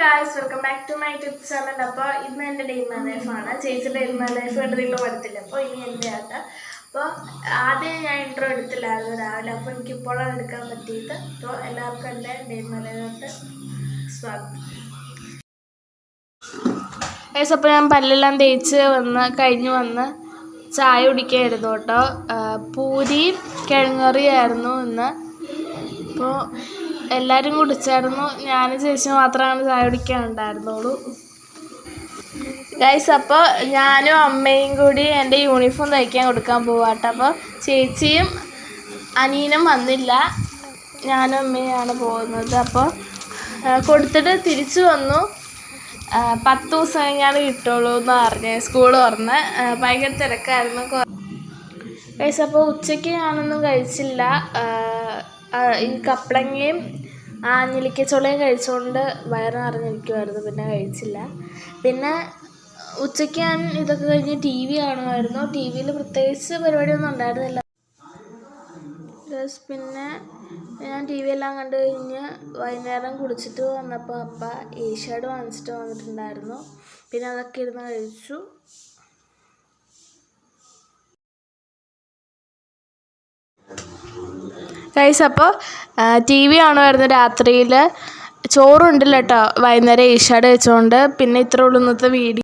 Guys, welcome back to my YouTube channel. അപ്പോൾ ഇന്ന് എൻ്റെ ഡേ ഇൻ മൈ ലൈഫാണ്. ചേച്ചി ഡേ ഇൻ മൈ ലൈഫ് കണ്ട് നിങ്ങൾ പഠിത്തില്ല. അപ്പോൾ ഇനി എൻ്റെ ആട്ട. അപ്പോൾ ആദ്യം ഞാൻ ഇൻട്രോ എടുത്തില്ലായിരുന്നു രാവിലെ, അപ്പോൾ എനിക്കിപ്പോഴാണ് എടുക്കാൻ പറ്റിയത്. അപ്പോൾ എല്ലാവർക്കും എൻ്റെ ഡേ ഇൻ മൈ ലൈഫിലോട്ട് സ്വാഗതം. ഗായ്സ്, അപ്പോൾ ഞാൻ പല്ലെല്ലാം തേച്ച് കഴിഞ്ഞ് വന്ന് ചായ കുടിക്കായിരുന്നു കേട്ടോ. പൂരിയും കിഴങ്ങറിയായിരുന്നു ഇന്ന്. അപ്പോൾ എല്ലാവരും കുടിച്ചായിരുന്നു. ഞാനും ചേച്ചി മാത്രമാണ് ചായ കുടിക്കാനുണ്ടായിരുന്നുള്ളൂ. ഗൈസ്, അപ്പോൾ ഞാനും അമ്മയും കൂടി എൻ്റെ യൂണിഫോം തയ്ക്കാൻ കൊടുക്കാൻ പോവാട്ടോ. അപ്പോൾ ചേച്ചിയും അനിയനും വന്നില്ല, ഞാനും അമ്മയാണ് പോകുന്നത്. അപ്പോൾ കൊടുത്തിട്ട് തിരിച്ചു വന്നു. 10 ദിവസം കഴിഞ്ഞാൽ കിട്ടുള്ളൂ എന്ന് പറഞ്ഞ് സ്കൂൾ തുറന്ന്. ഭയങ്കര തിരക്കായിരുന്നു ഗൈസ്. അപ്പോൾ ഉച്ചയ്ക്ക് ഞാനൊന്നും കഴിച്ചില്ല. ഈ കപ്പളങ്ങയും ആഞ്ഞിലിക്കച്ചോളയും കഴിച്ചുകൊണ്ട് വയറ് നിറഞ്ഞിരിക്കുമായിരുന്നു. പിന്നെ കഴിച്ചില്ല. പിന്നെ ഉച്ചയ്ക്ക് ഞാൻ ഇതൊക്കെ കഴിഞ്ഞ് ടി വി കാണുമായിരുന്നു. ടി വിയിൽ പ്രത്യേകിച്ച് പരിപാടിയൊന്നും ഉണ്ടായിരുന്നില്ല. പിന്നെ ഞാൻ ടി വി എല്ലാം കണ്ടു കഴിഞ്ഞ് വൈകുന്നേരം കുളിച്ചിട്ട് വന്നപ്പോൾ അപ്പ ഏഷ്യാഡ് വാങ്ങിച്ചിട്ട് വന്നിട്ടുണ്ടായിരുന്നു. പിന്നെ അതൊക്കെ ഇരുന്ന് കഴിച്ചു. ഗൈസ്, അപ്പോൾ ടി വി കാണുമായിരുന്നു രാത്രിയിൽ. ചോറുണ്ടല്ലോ കേട്ടോ, വൈകുന്നേരം ഏഷ്യാഡ് വെച്ചുകൊണ്ട്. പിന്നെ ഇത്ര ഉള്ളൂ ഇന്നത്തെ വീഡിയോ.